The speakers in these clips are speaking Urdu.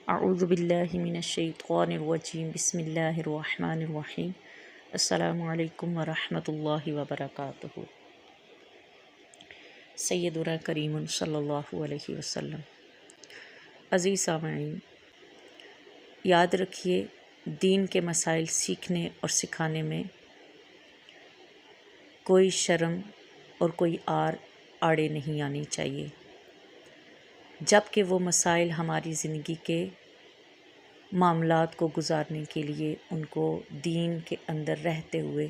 اعوذ باللہ من الشیطان الرجیم بسم اللہ الرحمن الرحیم السلام علیکم ورحمۃ اللہ وبرکاتہ۔ سیدنا کریم صلی اللہ علیہ وسلم۔ عزیز سامعین، یاد رکھیے دین کے مسائل سیکھنے اور سکھانے میں کوئی شرم اور کوئی آڑے نہیں آنی چاہیے، جب کہ وہ مسائل ہماری زندگی کے معاملات کو گزارنے کے لیے ان کو دین کے اندر رہتے ہوئے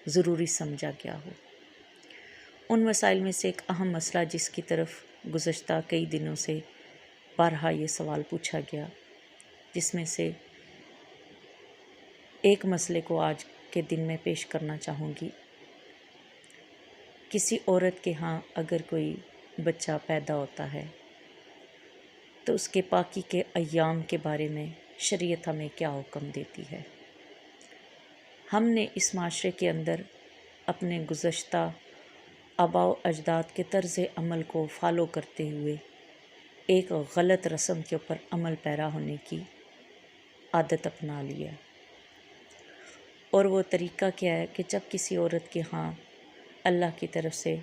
ضروری سمجھا گیا ہو۔ ان مسائل میں سے ایک اہم مسئلہ جس کی طرف گزشتہ کئی دنوں سے بارہا یہ سوال پوچھا گیا، جس میں سے ایک مسئلے کو آج کے دن میں پیش کرنا چاہوں گی۔ کسی عورت کے ہاں اگر کوئی بچہ پیدا ہوتا ہے تو اس کے پاکی کے ایام کے بارے میں شریعت ہمیں کیا حکم دیتی ہے۔ ہم نے اس معاشرے کے اندر اپنے گزشتہ آباء و اجداد کے طرز عمل کو فالو کرتے ہوئے ایک غلط رسم کے اوپر عمل پیرا ہونے کی عادت اپنا لی ہے، اور وہ طریقہ کیا ہے کہ جب کسی عورت کے ہاں اللہ کی طرف سے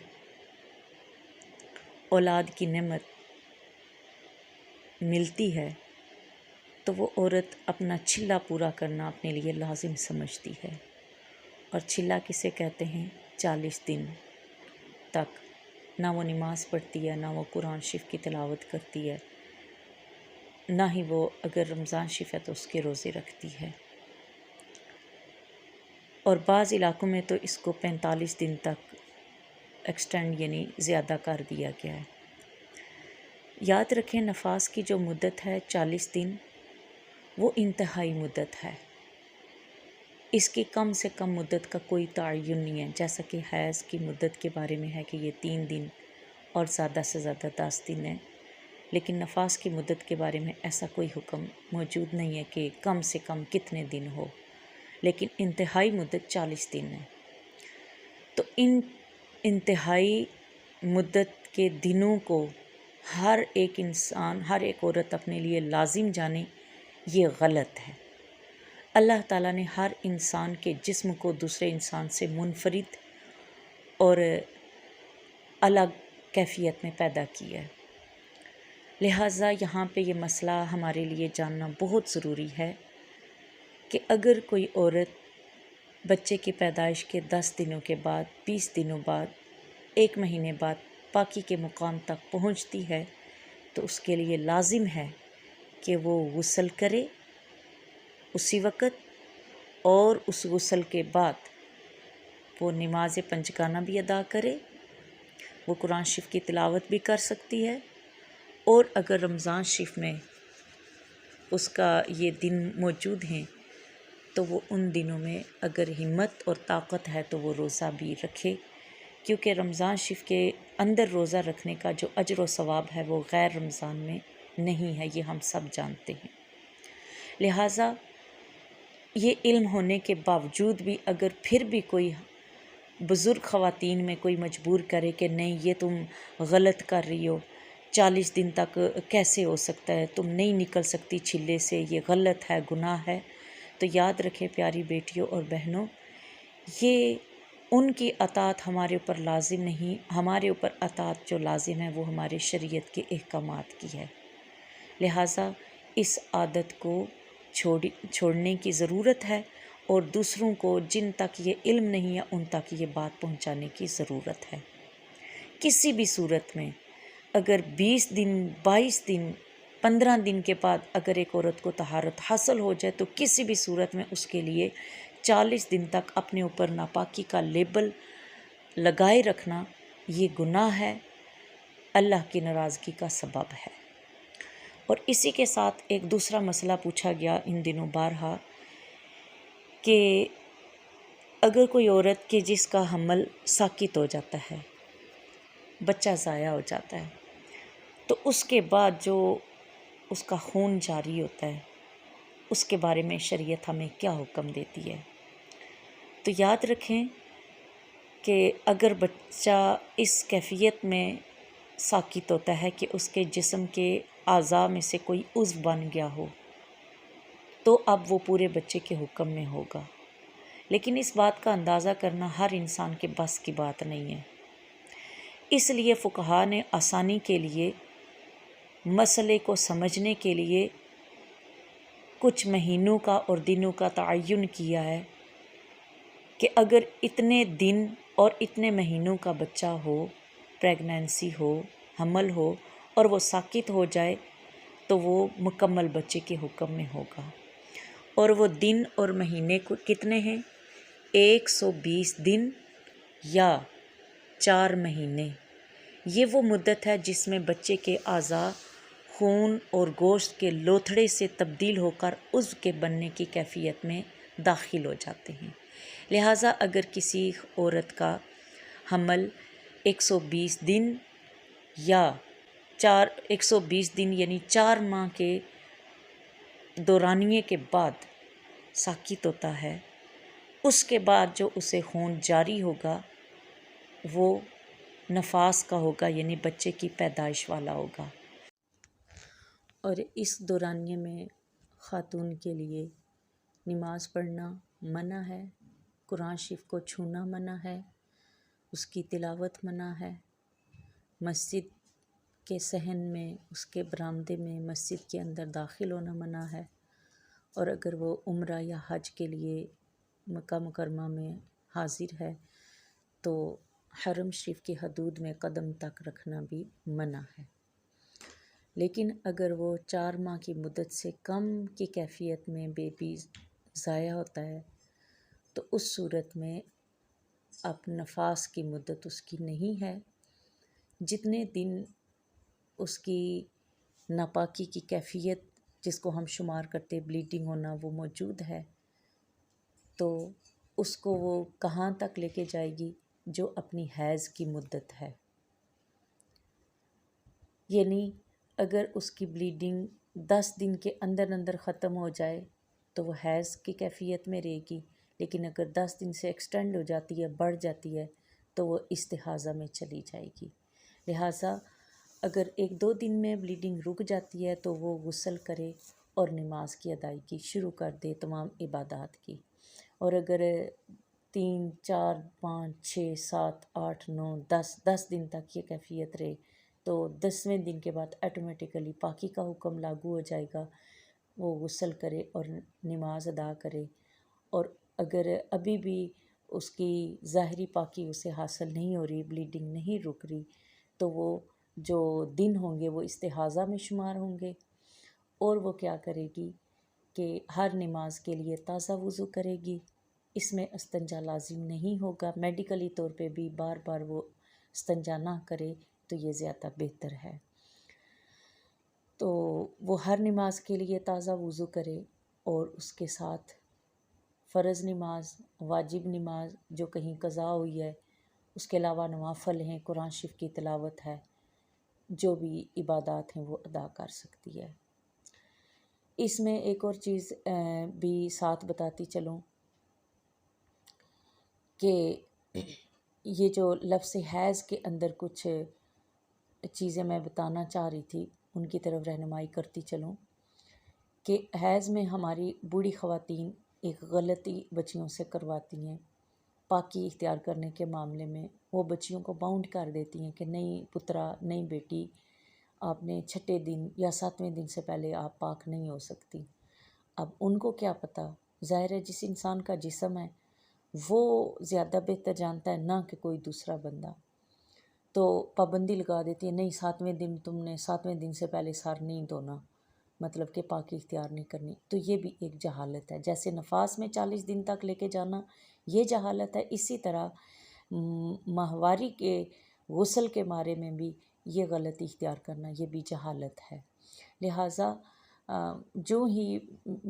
اولاد کی نعمت ملتی ہے تو وہ عورت اپنا چلہ پورا کرنا اپنے لیے لازم سمجھتی ہے، اور چلہ کسے کہتے ہیں؟ 40 دن تک نہ وہ نماز پڑھتی ہے، نہ وہ قرآن شریف کی تلاوت کرتی ہے، نہ ہی وہ اگر رمضان شریف ہے تو اس کے روزے رکھتی ہے، اور بعض علاقوں میں تو اس کو 45 دن تک ایکسٹینڈ یعنی زیادہ کر دیا گیا ہے۔ یاد رکھیں نفاس کی جو مدت ہے 40 دن وہ انتہائی مدت ہے، اس کی کم سے کم مدت کا کوئی تعین نہیں ہے، جیسا کہ حیض کی مدت کے بارے میں ہے کہ یہ 3 دن اور زیادہ سے زیادہ 10 دن ہے، لیکن نفاس کی مدت کے بارے میں ایسا کوئی حکم موجود نہیں ہے کہ کم سے کم کتنے دن ہو، لیکن انتہائی مدت 40 دن ہے۔ تو ان انتہائی مدت کے دنوں کو ہر ایک انسان، ہر ایک عورت اپنے لیے لازم جانے، یہ غلط ہے۔ اللہ تعالیٰ نے ہر انسان کے جسم کو دوسرے انسان سے منفرد اور الگ کیفیت میں پیدا کیا ہے، لہٰذا یہاں پہ یہ مسئلہ ہمارے لیے جاننا بہت ضروری ہے کہ اگر کوئی عورت بچے کی پیدائش کے 10 دنوں کے بعد، 20 دنوں بعد، 1 مہینے بعد پاکی کے مقام تک پہنچتی ہے تو اس کے لیے لازم ہے کہ وہ غسل کرے اسی وقت، اور اس غسل کے بعد وہ نماز پنجگانہ بھی ادا کرے، وہ قرآن شریف کی تلاوت بھی کر سکتی ہے، اور اگر رمضان شریف میں اس کا یہ دن موجود ہیں تو وہ ان دنوں میں اگر ہمت اور طاقت ہے تو وہ روزہ بھی رکھے، کیونکہ رمضان شریف کے اندر روزہ رکھنے کا جو اجر و ثواب ہے وہ غیر رمضان میں نہیں ہے، یہ ہم سب جانتے ہیں۔ لہٰذا یہ علم ہونے کے باوجود بھی اگر پھر بھی کوئی بزرگ خواتین میں کوئی مجبور کرے کہ نہیں یہ تم غلط کر رہی ہو، 40 دن تک کیسے ہو سکتا ہے، تم نہیں نکل سکتی چلے سے، یہ غلط ہے، گناہ ہے، تو یاد رکھیں پیاری بیٹیوں اور بہنوں، یہ ان کی اطاعت ہمارے اوپر لازم نہیں، ہمارے اوپر اطاعت جو لازم ہے وہ ہمارے شریعت کے احکامات کی ہے، لہٰذا اس عادت کو چھوڑنے کی ضرورت ہے، اور دوسروں کو جن تک یہ علم نہیں ہے ان تک یہ بات پہنچانے کی ضرورت ہے۔ کسی بھی صورت میں اگر 20 دن، 22 دن، 15 دن کے بعد اگر ایک عورت کو طہارت حاصل ہو جائے تو کسی بھی صورت میں اس کے لیے 40 دن تک اپنے اوپر ناپاکی کا لیبل لگائے رکھنا یہ گناہ ہے، اللہ کی ناراضگی کا سبب ہے۔ اور اسی کے ساتھ ایک دوسرا مسئلہ پوچھا گیا ان دنوں بارہا کہ اگر کوئی عورت کہ جس کا حمل ساقط ہو جاتا ہے، بچہ ضائع ہو جاتا ہے، تو اس کے بعد جو اس کا خون جاری ہوتا ہے اس کے بارے میں شریعت ہمیں کیا حکم دیتی ہے؟ تو یاد رکھیں کہ اگر بچہ اس کیفیت میں ساقط ہوتا ہے کہ اس کے جسم کے اعضاء میں سے کوئی عضو بن گیا ہو تو اب وہ پورے بچے کے حکم میں ہوگا، لیکن اس بات کا اندازہ کرنا ہر انسان کے بس کی بات نہیں ہے۔ اس لیے فقہا نے آسانی کے لیے مسئلے کو سمجھنے کے لیے کچھ مہینوں کا اور دنوں کا تعین کیا ہے کہ اگر اتنے دن اور اتنے مہینوں کا بچہ ہو، پریگنینسی ہو، حمل ہو اور وہ ساقط ہو جائے تو وہ مکمل بچے کے حکم میں ہوگا۔ اور وہ دن اور مہینے کو کتنے ہیں؟ 120 دن یا 4 مہینے۔ یہ وہ مدت ہے جس میں بچے کے اعضاء خون اور گوشت کے لوتھڑے سے تبدیل ہو کر عضو کے بننے کی کیفیت میں داخل ہو جاتے ہیں۔ لہٰذا اگر کسی عورت کا حمل 120 دن یا 120 دن یعنی 4 ماہ کے دورانیے کے بعد ساقط ہوتا ہے، اس کے بعد جو اسے خون جاری ہوگا وہ نفاس کا ہوگا، یعنی بچے کی پیدائش والا ہوگا۔ اور اس دورانیے میں خاتون کے لیے نماز پڑھنا منع ہے، قرآن شریف کو چھونا منع ہے، اس کی تلاوت منع ہے، مسجد کے صحن میں، اس کے برآمدے میں، مسجد کے اندر داخل ہونا منع ہے، اور اگر وہ عمرہ یا حج کے لیے مکہ مکرمہ میں حاضر ہے تو حرم شریف کی حدود میں قدم تک رکھنا بھی منع ہے۔ لیکن اگر وہ 4 ماہ کی مدت سے کم کی کیفیت میں بیبی ضائع ہوتا ہے تو اس صورت میں اب نفاس کی مدت اس کی نہیں ہے۔ جتنے دن اس کی ناپاکی کی کیفیت جس کو ہم شمار کرتے بلیڈنگ ہونا وہ موجود ہے تو اس کو وہ کہاں تک لے کے جائے گی؟ جو اپنی حیض کی مدت ہے، یعنی اگر اس کی بلیڈنگ 10 دن کے اندر اندر ختم ہو جائے تو وہ حیض کی کیفیت میں رہے گی، لیکن اگر 10 دن سے ایکسٹینڈ ہو جاتی ہے، بڑھ جاتی ہے تو وہ استحاضہ میں چلی جائے گی۔ لہٰذا اگر 1-2 دن میں بلیڈنگ رک جاتی ہے تو وہ غسل کرے اور نماز کی ادائیگی شروع کر دے تمام عبادات کی۔ اور اگر 3، 4، 5، 6، 7، 8، 9، 10 دن تک یہ کیفیت رہے تو 10ویں دن کے بعد آٹومیٹیکلی پاکی کا حکم لاگو ہو جائے گا، وہ غسل کرے اور نماز ادا کرے۔ اور اگر ابھی بھی اس کی ظاہری پاکی اسے حاصل نہیں ہو رہی، بلیڈنگ نہیں رک رہی، تو وہ جو دن ہوں گے وہ استحاضہ میں شمار ہوں گے، اور وہ کیا کرے گی کہ ہر نماز کے لیے تازہ وضو کرے گی۔ اس میں استنجا لازم نہیں ہوگا، میڈیکلی طور پہ بھی بار بار وہ استنجا نہ کرے تو یہ زیادہ بہتر ہے۔ تو وہ ہر نماز کے لیے تازہ وضو کرے اور اس کے ساتھ فرض نماز، واجب نماز جو کہیں قضا ہوئی ہے، اس کے علاوہ نوافل ہیں، قرآن شریف کی تلاوت ہے، جو بھی عبادات ہیں وہ ادا کر سکتی ہے۔ اس میں ایک اور چیز بھی ساتھ بتاتی چلوں کہ یہ جو لفظ حیض کے اندر کچھ چیزیں میں بتانا چاہ رہی تھی ان کی طرف رہنمائی کرتی چلوں کہ حیض میں ہماری بوڑھی خواتین ایک غلطی بچیوں سے کرواتی ہیں پاکی اختیار کرنے کے معاملے میں۔ وہ بچیوں کو باؤنڈ کر دیتی ہیں کہ نہیں پترا، نہیں بیٹی، آپ نے 6 دن یا 7ویں دن سے پہلے آپ پاک نہیں ہو سکتی۔ اب ان کو کیا پتہ، ظاہر ہے جس انسان کا جسم ہے وہ زیادہ بہتر جانتا ہے نہ کہ کوئی دوسرا بندہ، تو پابندی لگا دیتی ہے نہیں 7ویں دن تم نے 7ویں دن سے پہلے سر نہیں دھونا، مطلب کہ پاکی اختیار نہیں کرنی۔ تو یہ بھی ایک جہالت ہے، جیسے نفاس میں 40 دن تک لے کے جانا یہ جہالت ہے، اسی طرح ماہواری کے غسل کے بارے میں بھی یہ غلطی اختیار کرنا یہ بھی جہالت ہے۔ لہٰذا جو ہی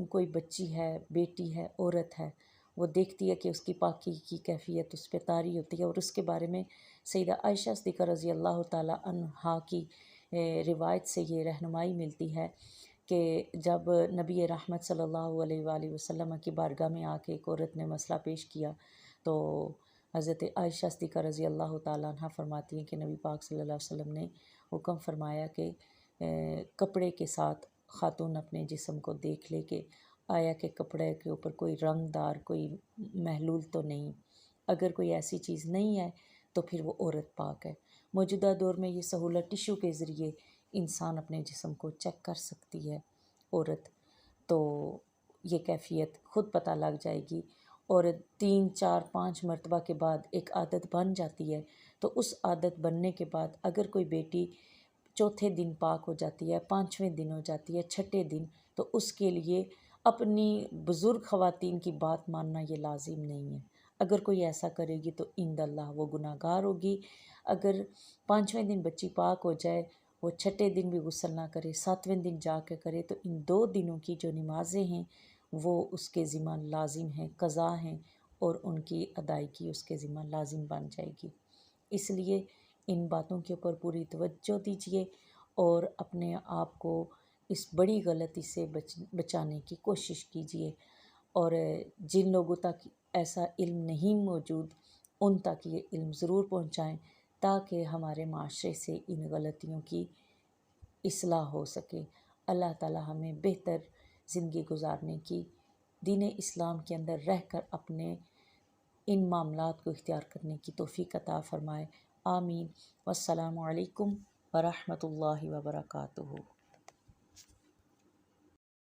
کوئی بچی ہے، بیٹی ہے، عورت ہے، وہ دیکھتی ہے کہ اس کی پاکی کی کیفیت اس پہ طاری ہوتی ہے، اور اس کے بارے میں سیدہ عائشہ صدیقہ رضی اللہ تعالی عنہا کی روایت سے یہ رہنمائی ملتی ہے کہ جب نبی رحمت صلی اللہ علیہ وآلہ وسلم کی بارگاہ میں آ کے ایک عورت نے مسئلہ پیش کیا تو حضرت عائشہ صدیقہ رضی اللہ تعالی عنہ فرماتی ہیں کہ نبی پاک صلی اللہ علیہ وسلم نے حکم فرمایا کہ کپڑے کے ساتھ خاتون اپنے جسم کو دیکھ لے کہ آیا کہ کپڑے کے اوپر کوئی رنگ دار کوئی محلول تو نہیں، اگر کوئی ایسی چیز نہیں ہے تو پھر وہ عورت پاک ہے۔ موجودہ دور میں یہ سہولت ٹیشو کے ذریعے انسان اپنے جسم کو چیک کر سکتی ہے عورت، تو یہ کیفیت خود پتہ لگ جائے گی، اور 3 4 5 مرتبہ کے بعد ایک عادت بن جاتی ہے، تو اس عادت بننے کے بعد اگر کوئی بیٹی چوتھے دن پاک ہو جاتی ہے، 5ویں دن ہو جاتی ہے، 6ٹھے دن، تو اس کے لیے اپنی بزرگ خواتین کی بات ماننا یہ لازم نہیں ہے۔ اگر کوئی ایسا کرے گی تو عند اللہ وہ گناہ گار ہوگی۔ اگر 5ویں دن بچی پاک ہو جائے، وہ 6ٹھے دن بھی غسل نہ کرے، 7ویں دن جا کے کرے، تو ان 2 دنوں کی جو نمازیں ہیں وہ اس کے ذمہ لازم ہیں، قضا ہیں، اور ان کی ادائیگی اس کے ذمہ لازم بن جائے گی۔ اس لیے ان باتوں کے اوپر پوری توجہ دیجیے اور اپنے آپ کو اس بڑی غلطی سے بچانے کی کوشش کیجیے، اور جن لوگوں تک ایسا علم نہیں موجود ان تک یہ علم ضرور پہنچائیں، تاکہ ہمارے معاشرے سے ان غلطیوں کی اصلاح ہو سکے۔ اللہ تعالی ہمیں بہتر زندگی گزارنے کی، دین اسلام کے اندر رہ کر اپنے ان معاملات کو اختیار کرنے کی توفیق عطا فرمائے۔ آمین۔ والسلام علیکم ورحمۃ اللہ وبرکاتہ۔